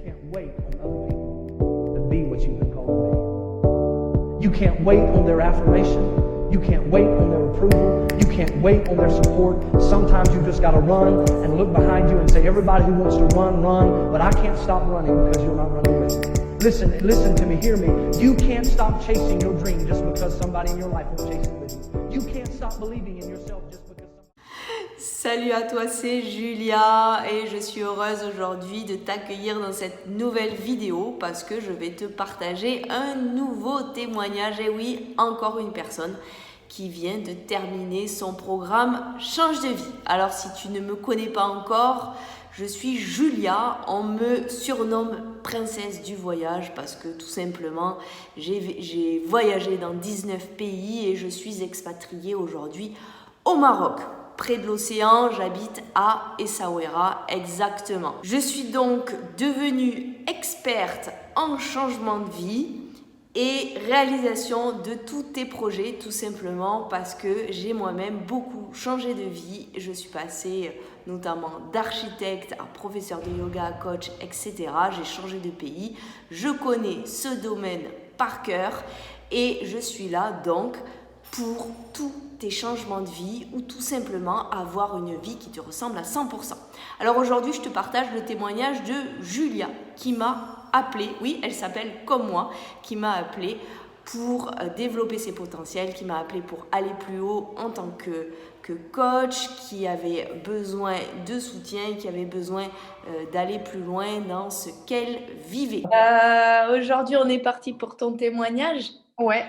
can't wait on other people to be what you've been called to be. You can't wait on their affirmation. You can't wait on their approval. You can't wait on their support. Sometimes you just got to run and look behind you and say, everybody who wants to run, run, but I can't stop running because you're not running with me. Listen to me, hear me. You can't stop chasing your dream just because somebody in your life won't chase it with you. You can't stop believing in yourself just because Salut à toi, c'est Julia et je suis heureuse aujourd'hui de t'accueillir dans cette nouvelle vidéo parce que je vais te partager un nouveau témoignage. Et oui, encore une personne qui vient de terminer son programme Change de vie. Alors si tu ne me connais pas encore, je suis Julia, on me surnomme princesse du voyage parce que tout simplement j'ai voyagé dans 19 pays et je suis expatriée aujourd'hui au Maroc. Près de l'océan, j'habite à Essaouira exactement. Je suis donc devenue experte en changement de vie et réalisation de tous tes projets, tout simplement parce que j'ai moi-même beaucoup changé de vie. Je suis passée notamment d'architecte à professeur de yoga, à coach, etc. J'ai changé de pays. Je connais ce domaine par cœur et je suis là donc pour tous tes changements de vie ou tout simplement avoir une vie qui te ressemble à 100%. Alors aujourd'hui, je te partage le témoignage de Julia qui m'a appelée, oui, elle s'appelle comme moi, qui m'a appelée pour développer ses potentiels, qui m'a appelée pour aller plus haut en tant que coach, qui avait besoin de soutien, qui avait besoin d'aller plus loin dans ce qu'elle vivait. Aujourd'hui, on est parti pour ton témoignage. Ouais.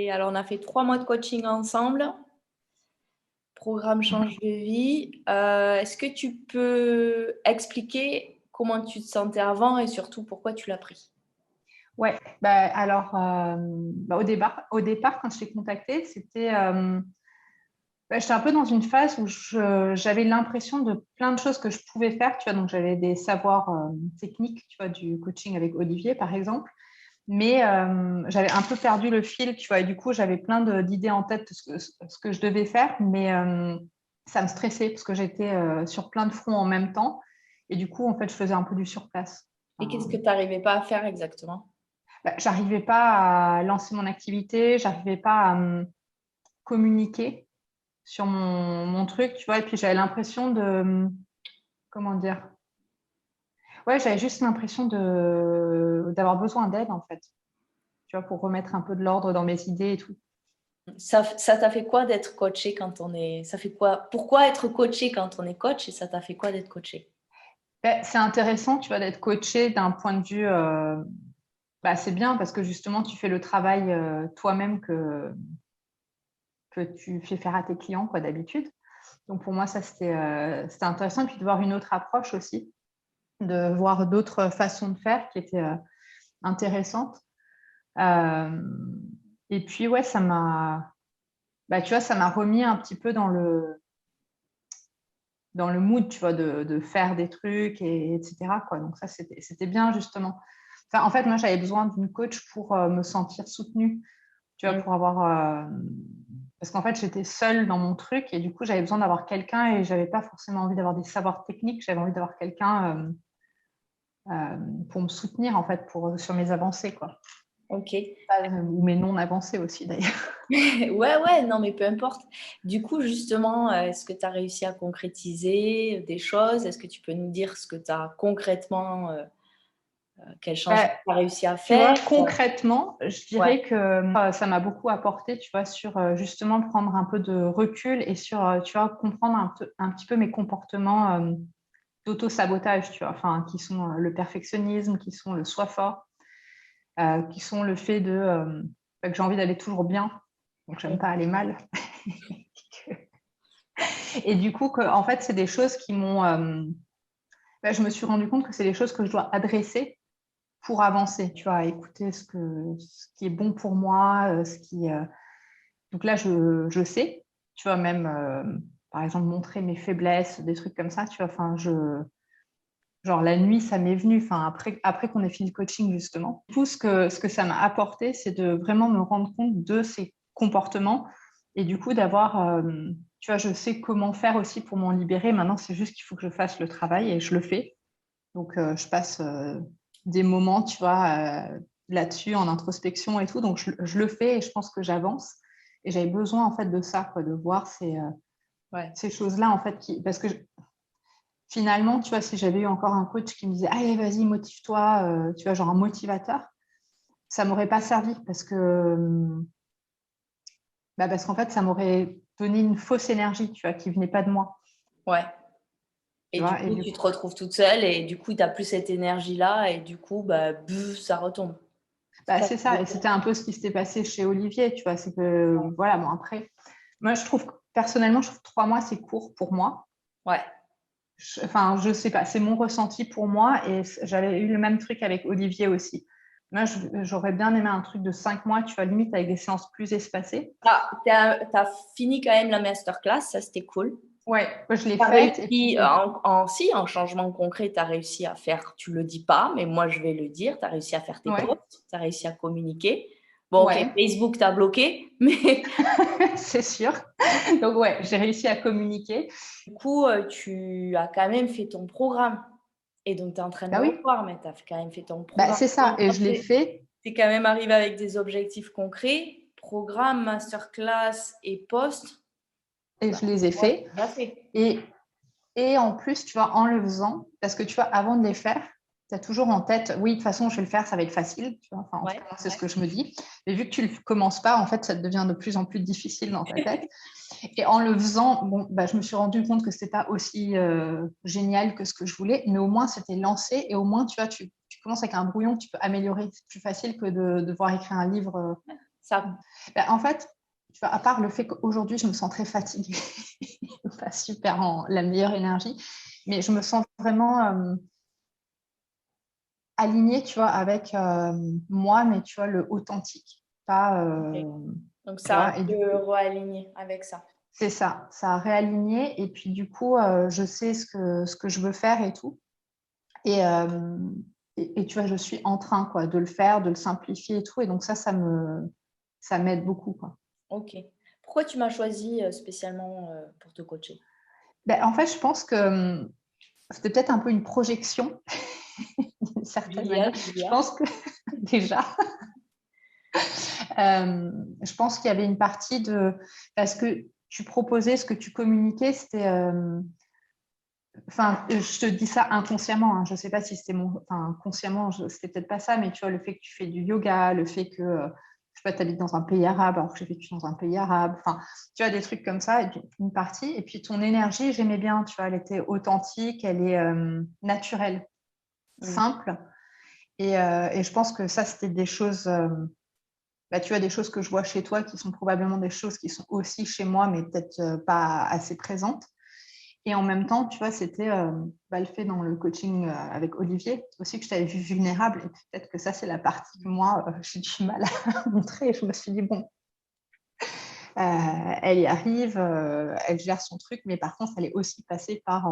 Alors, on a fait 3 mois de coaching ensemble. Programme Change de vie. Est-ce que tu peux expliquer comment tu te sentais avant et surtout pourquoi tu l'as pris? Ouais. Au départ, quand je t'ai contactée, j'étais un peu dans une phase où j'avais l'impression de plein de choses que je pouvais faire. Tu vois, donc j'avais des savoirs techniques, tu vois, du coaching avec Olivier, par exemple. Mais j'avais un peu perdu le fil, tu vois, et du coup, j'avais plein d'idées en tête de ce que je devais faire, mais ça me stressait parce que j'étais sur plein de fronts en même temps. Et du coup, en fait, je faisais un peu du surplace. Et qu'est-ce que tu n'arrivais pas à faire exactement? J'arrivais pas à lancer mon activité, j'arrivais pas à communiquer sur mon truc, tu vois, et puis j'avais l'impression de, comment dire, ouais, j'avais juste l'impression d'avoir besoin d'aide, en fait. Tu vois, pour remettre un peu de l'ordre dans mes idées et tout. Ça t'a fait quoi d'être coaché quand on est... Ça fait quoi? Pourquoi être coaché quand on est coach et ça t'a fait quoi d'être coaché? C'est intéressant, tu vois, d'être coaché d'un point de vue... c'est bien parce que justement, tu fais le travail toi-même que tu fais faire à tes clients, quoi, d'habitude. Donc, pour moi, ça, c'était intéressant. Et puis, de voir une autre approche aussi, de voir d'autres façons de faire qui étaient intéressantes. Et puis, ouais, ça m'a remis un petit peu dans le mood, tu vois, de faire des trucs, etc., quoi. Donc, ça, c'était bien, justement. Enfin, en fait, moi, j'avais besoin d'une coach pour me sentir soutenue, tu vois, pour avoir... Parce qu'en fait, j'étais seule dans mon truc et du coup, j'avais besoin d'avoir quelqu'un et je n'avais pas forcément envie d'avoir des savoirs techniques. J'avais envie d'avoir quelqu'un pour me soutenir, en fait, sur mes avancées, quoi. Ok. Ou mes non-avancées aussi, d'ailleurs. Ouais, non, mais peu importe. Du coup, justement, est-ce que tu as réussi à concrétiser des choses? Est-ce que tu peux nous dire ce que tu as concrètement, quel changement tu as réussi à faire? Tu vois, concrètement, je dirais que ça m'a beaucoup apporté, tu vois, sur justement prendre un peu de recul et sur, tu vois, comprendre un petit peu mes comportements d'auto-sabotage, tu vois, enfin, qui sont le perfectionnisme, qui sont le soi fort, qui sont le fait que j'ai envie d'aller toujours bien, donc j'aime pas aller mal. Et du coup, en fait, c'est des choses qui m'ont... je me suis rendu compte que c'est des choses que je dois adresser pour avancer, tu vois, écouter ce qui est bon pour moi, donc là, je sais, tu vois, même, par exemple, montrer mes faiblesses, des trucs comme ça, tu vois, enfin, genre la nuit, ça m'est venu, enfin, après qu'on ait fini le coaching, justement. Tout ce que ça m'a apporté, c'est de vraiment me rendre compte de ces comportements et du coup, d'avoir, tu vois, je sais comment faire aussi pour m'en libérer. Maintenant, c'est juste qu'il faut que je fasse le travail et je le fais. Donc, je passe des moments, tu vois, là-dessus, en introspection et tout. Donc, je le fais et je pense que j'avance. Et j'avais besoin, en fait, de ça, quoi, de voir ces choses-là, en fait, parce que finalement, tu vois, si j'avais eu encore un coach qui me disait, allez, vas-y, motive-toi, tu vois, genre un motivateur, ça m'aurait pas servi parce qu'en fait, ça m'aurait donné une fausse énergie, tu vois, qui venait pas de moi. Ouais. Tu Et du vois, coup, tu te retrouves toute seule et du coup, tu n'as plus cette énergie-là et du coup, ça retombe. c'est ça. Et c'était un peu ce qui s'était passé chez Olivier, tu vois, c'est que, voilà, bon, après, moi, personnellement, je trouve 3 mois, c'est court pour moi. Ouais. Enfin, je sais pas, c'est mon ressenti pour moi et j'avais eu le même truc avec Olivier aussi. Moi, j'aurais bien aimé un truc de 5 mois, tu vois, limite avec des séances plus espacées. Tu as fini quand même la masterclass, ça c'était cool. Ouais, moi, je l'ai Tu as faite. réussi, en changement concret, tu as réussi à faire, tu ne le dis pas, mais moi je vais le dire, tu as réussi à faire tes Ouais. posts, tu as réussi à communiquer. Bon, Ouais. ok, Facebook t'a bloqué, mais C'est sûr. Donc, ouais, j'ai réussi à communiquer. du coup, tu as quand même fait ton programme. Et donc, tu es en train de Bah le oui, revoir, mais tu as quand même fait ton programme. c'est ça. Et je l'ai fait. Tu es quand même arrivé avec des objectifs concrets, programme, masterclass et post. Et je les ai Ouais, faits. bien fait. Et en plus, tu vois, en le faisant, parce que tu vois, avant de les faire, tu as toujours en tête, oui, de toute façon, je vais le faire, ça va être facile. Tu vois, enfin, en tout cas, c'est ce que je me dis. Mais vu que tu ne le commences pas, en fait, ça devient de plus en plus difficile dans ta tête. Et en le faisant, bon, je me suis rendu compte que ce n'était pas aussi génial que ce que je voulais, mais au moins, c'était lancé. Et au moins, tu vois, tu commences avec un brouillon, tu peux améliorer. C'est plus facile que de devoir écrire un livre. Ça, En fait, tu vois, à part le fait qu'aujourd'hui, je me sens très fatiguée, pas super en la meilleure énergie, mais je me sens vraiment alignée, tu vois, avec moi, mais tu vois, le authentique. Pas, ok. Donc, tu ça a vois, un et du peu coup, réaligné avec ça. c'est ça, ça a réaligné, et puis du coup, je sais ce que je veux faire et tout. Et, tu vois, je suis en train, quoi, de le faire, de le simplifier et tout, et donc ça m'aide beaucoup, quoi. Ok. Pourquoi tu m'as choisi spécialement pour te coacher? En fait, je pense que c'était peut-être un peu une projection, d'une certaine manière. Je Julia. pense que déjà, je pense qu'il y avait une partie parce que tu proposais, ce que tu communiquais, c'était. Enfin, je te dis ça inconsciemment, hein. Je ne sais pas si c'était enfin, consciemment, c'était peut-être pas ça, mais tu vois, le fait que tu fais du yoga, le fait que, je sais pas, tu habites dans un pays arabe alors que j'ai vécu dans un pays arabe, enfin, tu vois, des trucs comme ça, et puis, une partie. Et puis ton énergie, j'aimais bien, tu vois, elle était authentique, elle est naturelle, simple. Et je pense que ça, c'était des choses, tu as des choses que je vois chez toi qui sont probablement des choses qui sont aussi chez moi, mais peut-être pas assez présentes. Et en même temps, tu vois, c'était le fait dans le coaching avec Olivier aussi que je t'avais vu vulnérable. Et peut-être que ça, c'est la partie que moi, j'ai du mal à montrer. Et je me suis dit, bon, elle y arrive, elle gère son truc, mais par contre, elle est aussi passée par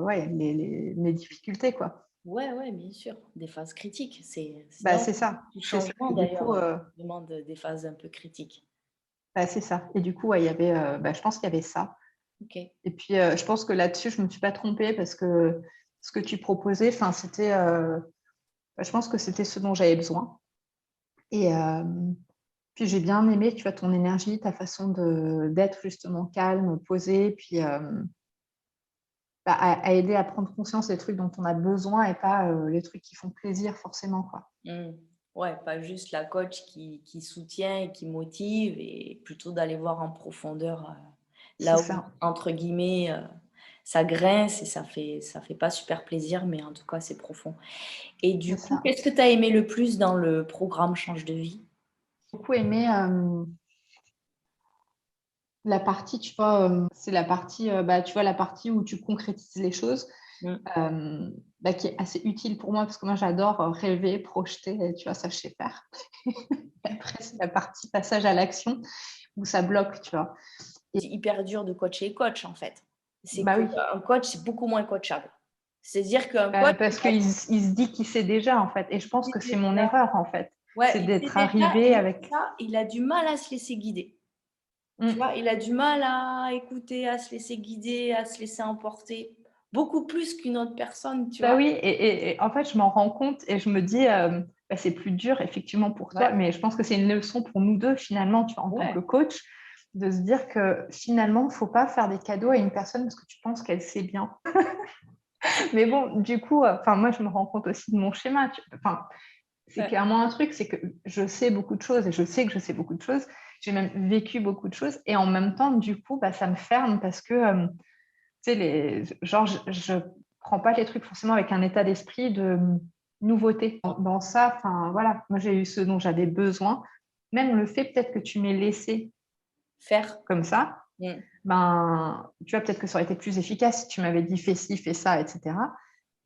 ouais, les difficultés, quoi. Ouais, bien sûr. Des phases critiques. C'est C'est ça. du C'est ça. changement Et du coup, d'ailleurs. Demande des phases un peu critiques. c'est ça. Et du coup, ouais, il y avait, je pense qu'il y avait ça. Ok. Et puis, je pense que là-dessus, je ne me suis pas trompée parce que ce que tu proposais, c'était, je pense que c'était ce dont j'avais besoin. Et puis, j'ai bien aimé, tu vois, ton énergie, ta façon d'être justement calme, posée, puis à aider à prendre conscience des trucs dont on a besoin et pas les trucs qui font plaisir forcément, quoi. Ouais, pas juste la coach qui soutient et qui motive, et plutôt d'aller voir en profondeur C'est là où, ça. entre guillemets, ça grince et ça fait pas super plaisir, mais en tout cas, c'est profond. Et C'est du coup, ça. qu'est-ce que tu as aimé le plus dans le programme Change de vie? J'ai beaucoup aimé la partie, tu vois, c'est la partie, tu vois, la partie où tu concrétises les choses. Mm. Qui est assez utile pour moi parce que moi j'adore rêver, projeter, et, tu vois, ça je sais faire. Après, c'est la partie passage à l'action où ça bloque, tu vois. C'est hyper dur de coacher coach, en fait. C'est Oui, qu'un coach, c'est beaucoup moins coachable. C'est-à-dire qu'un coach, parce qu'il se dit qu'il sait déjà, en fait. Et je pense que c'est mon erreur, en fait. ouais, C'est il sait d'être déjà, arrivé et avec. ça, il a du mal à se laisser guider. Tu vois, il a du mal à écouter, à se laisser guider, à se laisser emporter. beaucoup plus qu'une autre personne, tu Bah vois. oui, et en fait, je m'en rends compte et je me dis, bah, c'est plus dur effectivement pour toi, Ouais, mais je pense que c'est une leçon pour nous deux finalement, tu vois, en tant que ouais, coach, de se dire que finalement, il ne faut pas faire des cadeaux à une personne parce que tu penses qu'elle sait bien. Mais bon, du coup, enfin, moi, je me rends compte aussi de mon schéma. Enfin, c'est ouais. clairement un truc, c'est que je sais beaucoup de choses et je sais que je sais beaucoup de choses. J'ai même vécu beaucoup de choses et en même temps, du coup, bah, ça me ferme parce que, tu sais, genre, je prends pas les trucs forcément avec un état d'esprit de nouveauté. Dans ça, enfin, voilà, moi, j'ai eu ce dont j'avais besoin. Même le fait peut-être que tu m'aies laissé Faire. comme ça, Mm. ben, tu vois, peut-être que ça aurait été plus efficace si tu m'avais dit fais ci, fais ça, etc.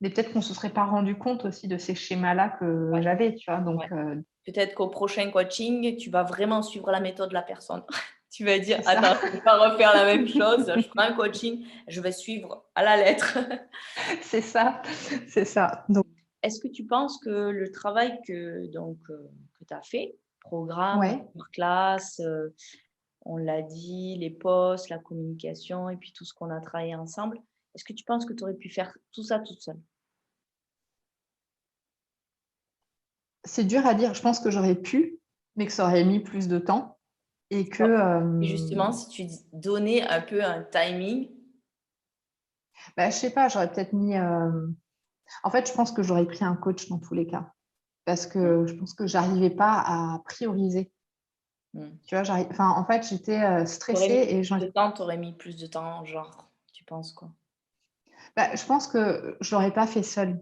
Mais peut-être qu'on ne se serait pas rendu compte aussi de ces schémas-là que Ouais, j'avais, tu vois. Donc, ouais. Peut-être qu'au prochain coaching, tu vas vraiment suivre la méthode de la personne. Tu vas dire, c'est ça. attends, je ne vais pas refaire la même chose. Je prends un coaching, je vais suivre à la lettre. C'est ça. C'est ça. Donc, Est-ce que tu penses que le travail que tu as fait, programme, ouais. classe, on l'a dit, les postes, la communication et puis tout ce qu'on a travaillé ensemble, est-ce que tu penses que tu aurais pu faire tout ça toute seule? C'est dur à dire. Je pense que j'aurais pu, mais que ça aurait mis plus de temps. Et que, Et justement, si tu donnais un peu un timing, bah, je sais pas, j'aurais peut-être mis. En fait, je pense que j'aurais pris un coach dans tous les cas. Parce que je pense que j'arrivais pas à prioriser. Tu vois, enfin, en fait, j'étais t'aurais stressée mis et plus de temps, t'aurais mis plus de temps, genre, tu penses quoi? bah, je pense que je l'aurais pas fait seule.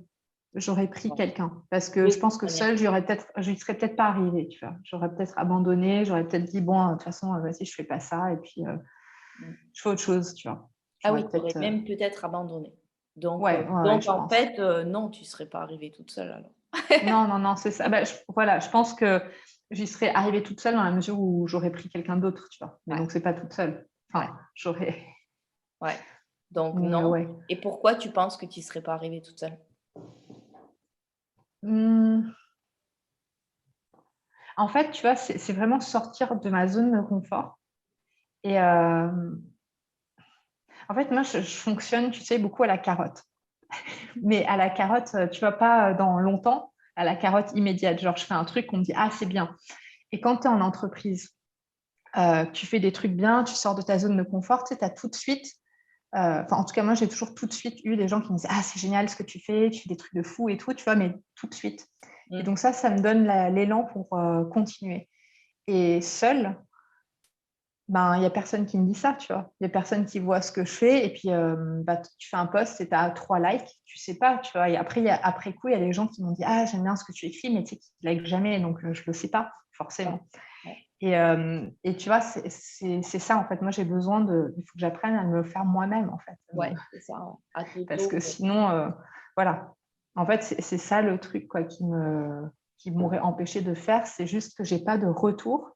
J'aurais pris Ouais. quelqu'un. Parce que Oui, je pense que seule, j'y serais peut-être pas arrivée, tu vois. J'aurais peut-être abandonné, j'aurais peut-être dit, bon, de toute façon, vas-y, je fais pas ça, et puis mm. je fais autre chose, tu vois. Ah J'aurais oui, tu aurais peut-être. même peut-être abandonné. Ouais, ouais, ouais, Donc je en pense. fait, non, tu ne serais pas arrivée toute seule alors. Non, non, non, c'est ça. Bah, voilà, je pense que j'y serais arrivée toute seule dans la mesure où j'aurais pris quelqu'un d'autre, tu vois. Mais Ouais, donc, c'est pas toute seule. ouais, Enfin, j'aurais. ouais. Donc Mais non. ouais. Et pourquoi tu penses que tu ne serais pas arrivée toute seule? Hmm. En fait, tu vois, c'est vraiment sortir de ma zone de confort. Et en fait, moi, je fonctionne, tu sais, beaucoup à la carotte. Mais à la carotte, tu vois, pas dans longtemps, à la carotte immédiate. Genre, je fais un truc, on me dit, ah, c'est bien. Et quand tu es en entreprise, tu fais des trucs bien, tu sors de ta zone de confort, tu sais, as tout de suite, enfin, en tout cas, moi, j'ai toujours tout de suite eu des gens qui me disaient, ah, c'est génial ce que tu fais des trucs de fou et tout, tu vois, mais tout de suite. Et Mm. donc, ça me donne l'élan pour continuer. Et seule, ben, il n'y a personne qui me dit ça, tu vois. Il n'y a personne qui voit ce que je fais. Et puis, bah, tu fais un post et tu as 3 likes, tu sais pas, tu vois. Et après, après coup, il y a des gens qui m'ont dit, ah, j'aime bien ce que tu écris, mais tu sais qu'ils ne like jamais, donc je ne le sais pas, Ouais, forcément. ouais, Et tu vois, c'est ça, en fait. Moi, j'ai besoin il faut que j'apprenne à me le faire moi-même, en fait. ouais, c'est ça, ouais. À Parce t'auto. que sinon, voilà. En fait, c'est ça le truc, quoi, qui m'aurait empêché de faire. C'est juste que j'ai pas de retour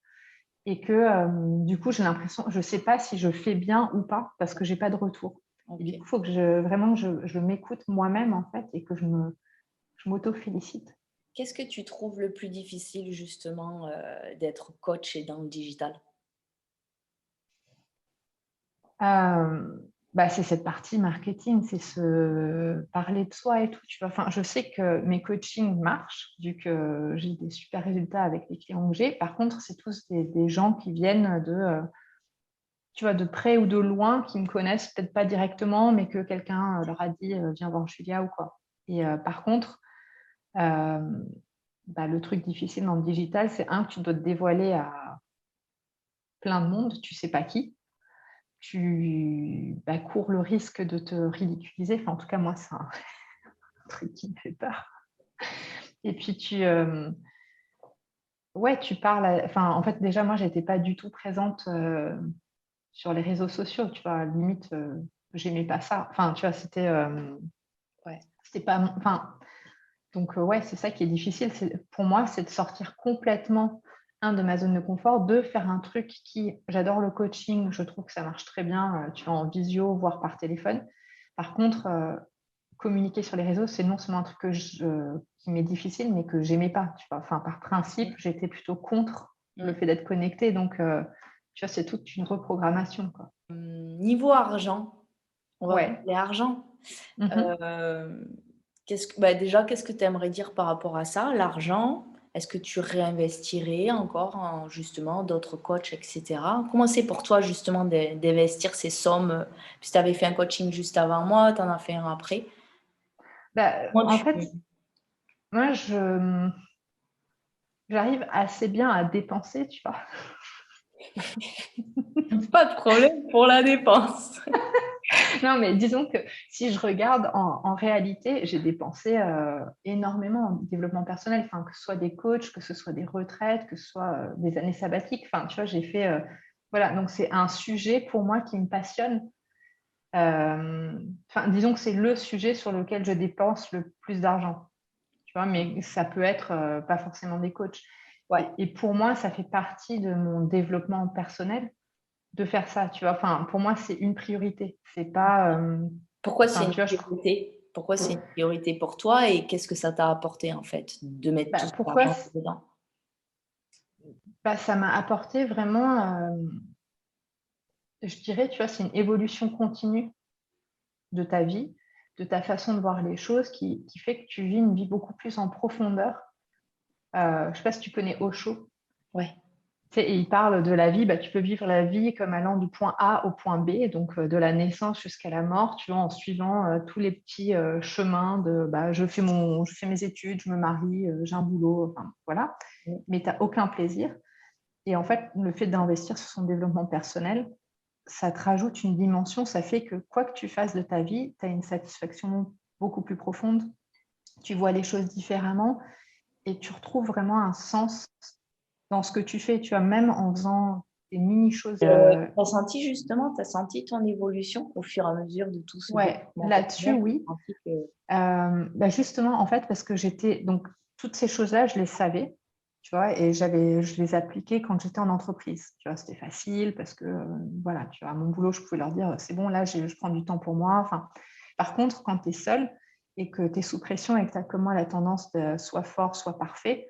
et que du coup, j'ai l'impression, je ne sais pas si je fais bien ou pas parce que j'ai pas de retour. Et du Ok. coup, il faut que vraiment je m'écoute moi-même en fait et que je m'auto-félicite. Qu'est-ce que tu trouves le plus difficile justement d'être coach et dans le digital? Euh, Bah, c'est cette partie marketing, c'est se parler de soi et tout. Tu vois. Enfin, je sais que mes coachings marchent vu que j'ai des super résultats avec les clients que j'ai. Par contre, c'est tous des gens qui viennent tu vois, de près ou de loin, qui me connaissent peut-être pas directement, mais que quelqu'un leur a dit viens voir Julia ou quoi. Et par contre, euh, bah, le truc difficile dans le digital, c'est que tu dois te dévoiler à plein de monde, tu sais pas qui. Tu cours le risque de te ridiculiser. Enfin, en tout cas, moi, c'est un truc qui me fait peur. Et puis, ouais, tu parles. Enfin, en fait, déjà, moi, j'étais pas du tout présente sur les réseaux sociaux. Tu vois, limite, j'aimais pas ça. Enfin, tu vois, Ouais. c'était pas. Enfin, donc, ouais, c'est ça qui est difficile. Pour moi, c'est de sortir complètement, de ma zone de confort, de faire un truc j'adore le coaching, je trouve que ça marche très bien, tu vois, en visio, voire par téléphone. Par contre, communiquer sur les réseaux, c'est non seulement un truc qui m'est difficile, mais que j'aimais pas, tu vois. Enfin, par principe, Mm. j'étais plutôt contre le Mm. fait d'être connectée. Donc, tu vois, c'est toute une reprogrammation, quoi. Niveau argent, on va Ouais. parler argent. Mhm. Déjà, qu'est-ce que tu aimerais dire par rapport à ça? L'argent, est-ce que tu réinvestirais encore en justement d'autres coachs, et cetera? Comment c'est pour toi justement d'investir ces sommes? Puis tu avais fait un coaching juste avant moi, tu en as fait un après. Comment En tu fait, moi, j'arrive assez bien à dépenser, tu vois. pas de problème pour la dépense. Non, mais disons que si je regarde en réalité, j'ai dépensé énormément en développement personnel, enfin, que ce soit des coachs, que ce soit des retraites, que ce soit des années sabbatiques. Enfin, tu vois, j'ai fait. Voilà, donc c'est un sujet pour moi qui me passionne. Enfin, disons que c'est le sujet sur lequel je dépense le plus d'argent. Tu vois, mais ça peut être pas forcément des coachs. Ouais. Et pour moi, ça fait partie de mon développement personnel de faire ça, tu vois. Enfin, pour moi, c'est une priorité. C'est pas, Pourquoi c'est enfin, une tu vois, priorité? Pourquoi c'est une priorité pour toi et qu'est-ce que ça t'a apporté en fait de mettre tout cet pourquoi argent dedans? ça m'a apporté vraiment, je dirais, tu vois, c'est une évolution continue de ta vie, de ta façon de voir les choses qui fait que tu vis une vie beaucoup plus en profondeur. Je sais pas si tu connais Osho. Ouais. Tu sais, et il parle de la vie, tu peux vivre la vie comme allant du point A au point B, donc de la naissance jusqu'à la mort, tu vois, en suivant tous les petits chemins de je fais mes études, je me marie, j'ai un boulot, enfin, voilà, mais tu n'as aucun plaisir. Et en fait, le fait d'investir sur son développement personnel, ça te rajoute une dimension, ça fait que quoi que tu fasses de ta vie, tu as une satisfaction beaucoup plus profonde, tu vois les choses différemment et tu retrouves vraiment un sens dans ce que tu fais, tu vois, même en faisant des mini-choses. T'as senti justement, t'as senti ton évolution au fur et à mesure de tout ce Ouais, développement là-dessus, personnel? oui. T'as senti que Justement, en fait, parce que j'étais, donc, toutes ces choses-là, je les savais, tu vois, et je les appliquais quand j'étais en entreprise. Tu vois, c'était facile parce que, voilà, tu vois, à mon boulot, je pouvais leur dire, c'est bon, là, je prends du temps pour moi. Enfin, par contre, quand tu es seule et que tu es sous pression et que tu as comme moi la tendance de soit fort, soit parfait,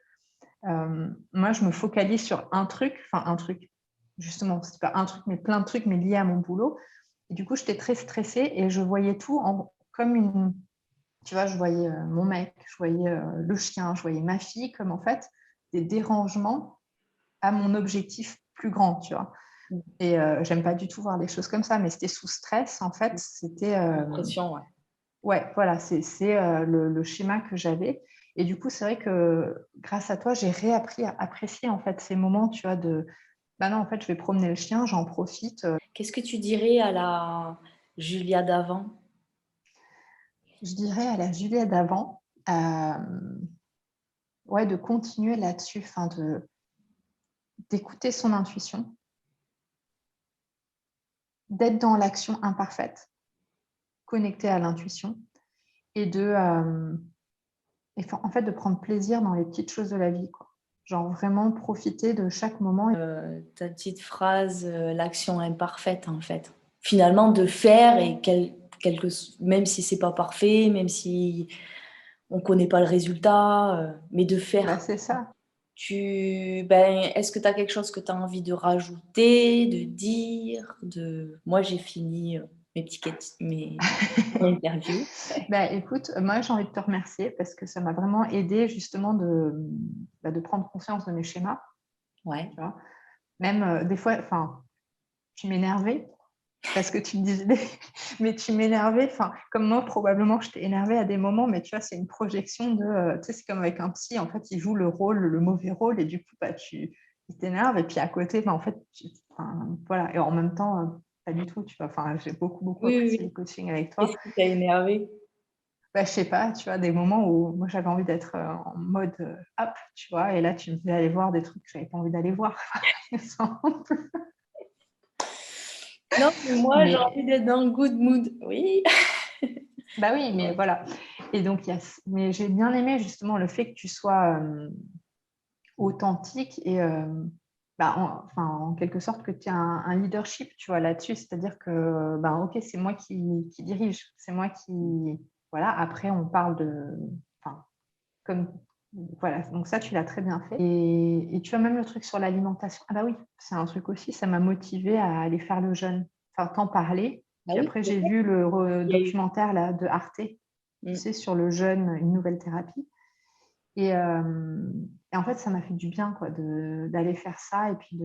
moi, je me focalise sur un truc, justement, c'est pas un truc, mais plein de trucs, mais liés à mon boulot. Et du coup, j'étais très stressée et je voyais tout comme une, tu vois, je voyais mon mec, je voyais le chien, je voyais ma fille comme en fait des dérangements à mon objectif plus grand, tu vois. Et j'aime pas du tout voir les choses comme ça, mais c'était sous stress, en fait, c'était... l'impression, ouais. ouais, voilà, c'est le schéma que j'avais. Et du coup, c'est vrai que grâce à toi, j'ai réappris à apprécier en fait ces moments, tu vois, de non, en fait, je vais promener le chien, j'en profite. Qu'est-ce que tu dirais à la Julia d'avant? Je dirais à la Juliette d'avant, ouais, de continuer là-dessus, enfin, d'écouter son intuition, d'être dans l'action imparfaite, connectée à l'intuition, et en fait, de prendre plaisir dans les petites choses de la vie, quoi. Genre vraiment profiter de chaque moment. Ta petite phrase, l'action imparfaite en fait. Finalement, de faire et même si c'est pas parfait, même si on connaît pas le résultat, mais de faire. C'est ça. Est-ce que tu as quelque chose que tu as envie de rajouter, de dire, Moi, j'ai fini mes interviews. Écoute, moi j'ai envie de te remercier parce que ça m'a vraiment aidé justement de prendre conscience de mes schémas. Ouais. Tu vois. Même des fois, enfin, tu m'énervais parce que tu me disais, mais tu m'énervais, enfin, comme moi probablement je t'ai énervé à des moments, mais tu vois, c'est une projection de, tu sais, c'est comme avec un psy, en fait, il joue le rôle, le mauvais rôle, et du coup, il t'énerve, et puis à côté, en fait, voilà, et en même temps, pas du tout, tu vois, enfin, j'ai beaucoup Oui, apprécié oui. le coaching avec toi. Qu'est-ce qui t'a énervé? Je sais pas, tu vois, des moments où moi j'avais envie d'être en mode up, tu vois, et là tu me faisais aller voir des trucs que j'avais pas envie d'aller voir. Non, mais moi, j'ai envie mais d'être dans le good mood. Oui. oui, mais voilà. Et donc, mais j'ai bien aimé justement le fait que tu sois authentique et en quelque sorte que tu aies un leadership, tu vois, là-dessus. C'est-à-dire que, ok, c'est moi qui dirige, c'est moi qui. Voilà, après, on parle de. Enfin, comme. Voilà, donc ça, tu l'as très bien fait. Et tu as même le truc sur l'alimentation. Ah bah oui, c'est un truc aussi, ça m'a motivée à aller faire le jeûne. Enfin, t'en parler. Ah Puis oui, après, j'ai vu le documentaire là, de Arte, tu sais, sur le jeûne, une nouvelle thérapie. Et en fait, ça m'a fait du bien quoi, d'aller faire ça et puis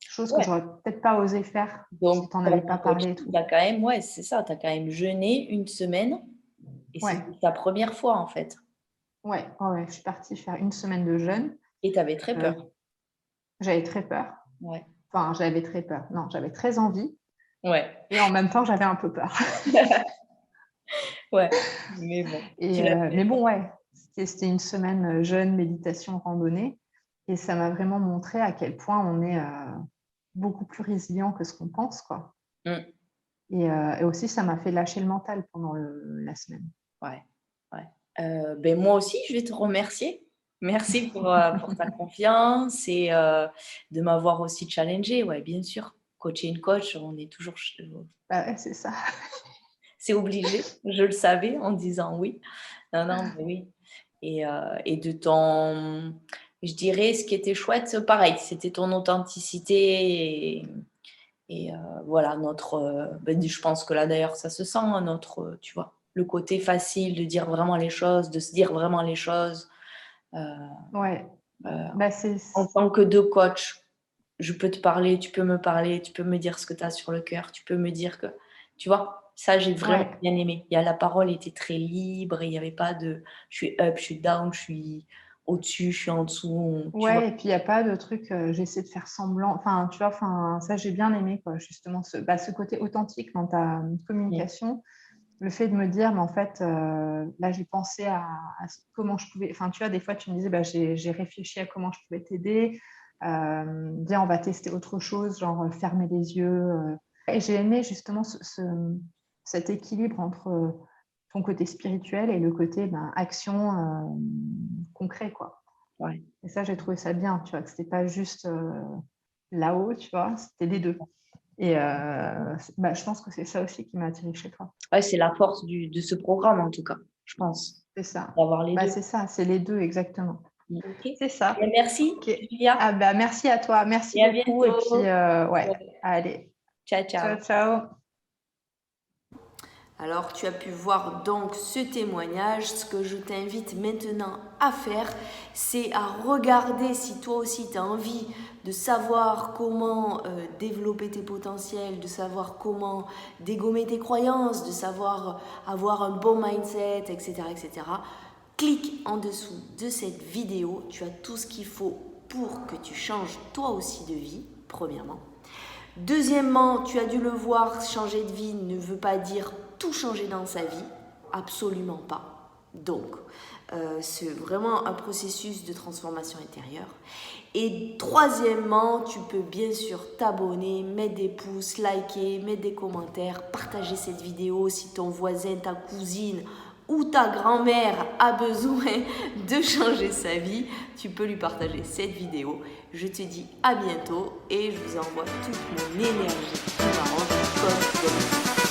chose que ouais. j'aurais peut-être pas osé faire si Donc, tu n'en avais pas parlé et tout. tu as quand même, ouais, c'est ça, tu as quand même jeûné une semaine et Ouais, c'était ta première fois en fait. ouais, ouais, je suis partie faire une semaine de jeûne. Et tu avais très Euh, peur. J'avais très peur. Ouais. Enfin, j'avais très peur. Non, j'avais très envie. Ouais. Et en même temps, j'avais un peu peur. Ouais. Mais bon, tu l'as fait. Mais bon, ouais, c'était une semaine jeûne, méditation, randonnée. Et ça m'a vraiment montré à quel point on est beaucoup plus résilient que ce qu'on pense, quoi. Mm. Et aussi, ça m'a fait lâcher le mental pendant la semaine. Ouais. Ouais. Ben moi aussi, je vais te remercier. Merci pour ta confiance et de m'avoir aussi challengée. Ouais, bien sûr. Coacher une coach, on est toujours. Bah ouais, c'est ça. C'est obligé. Je le savais en disant oui. Non, non, mais oui. Et de ton. Je dirais, ce qui était chouette, pareil, c'était ton authenticité. Et voilà, ben, je pense que là, d'ailleurs, ça se sent, hein, tu vois, le côté facile de dire vraiment les choses, de se dire vraiment les choses. Ouais. Euh, Bah, En tant que deux coachs, je peux te parler, tu peux me parler, tu peux me dire ce que tu as sur le cœur, tu peux me dire que, tu vois, ça, j'ai vraiment ouais. bien aimé. La parole était très libre et il n'y avait pas de je suis up, je suis down, je suis au-dessus, je suis en dessous, tu vois. Ouais, et puis il n'y a pas de truc, j'essaie de faire semblant. Enfin, tu vois, ça, j'ai bien aimé, quoi, justement, ce côté authentique dans ta communication. Le fait de me dire, mais en fait, là, j'ai pensé à comment je pouvais. Enfin, tu vois, des fois, tu me disais, bah, j'ai réfléchi à comment je pouvais t'aider. Viens, on va tester autre chose, genre fermer les yeux. Et j'ai aimé justement cet équilibre entre ton côté spirituel et le côté action concret, quoi. Ouais. Et ça, j'ai trouvé ça bien, tu vois, que c'était pas juste là-haut, tu vois, c'était les deux. Et je pense que c'est ça aussi qui m'a attirée chez toi. Ouais, c'est la force de ce programme, en tout cas, je pense, C'est ça. d'avoir les deux. C'est ça, c'est les deux exactement. Ok. C'est ça. Et merci, Ok. Julia. Ah merci à toi, merci Et à beaucoup. Et bientôt. puis ouais, Ouais. allez, Ciao, ciao. ciao, ciao. Alors tu as pu voir donc ce témoignage. Ce que je t'invite maintenant à faire, c'est à regarder si toi aussi tu as envie de savoir comment développer tes potentiels, de savoir comment dégommer tes croyances, de savoir avoir un bon mindset, etc. etc. Clique en dessous de cette vidéo, tu as tout ce qu'il faut pour que tu changes toi aussi de vie, premièrement. Deuxièmement, tu as dû le voir, changer de vie ne veut pas dire tout changer dans sa vie, absolument pas. Donc, c'est vraiment un processus de transformation intérieure. Et troisièmement, tu peux bien sûr t'abonner, mettre des pouces, liker, mettre des commentaires, partager cette vidéo si ton voisin, ta cousine ou ta grand-mère a besoin de changer sa vie, tu peux lui partager cette vidéo. Je te dis à bientôt et je vous envoie toute mon énergie qui m'arrange comme d'habitude.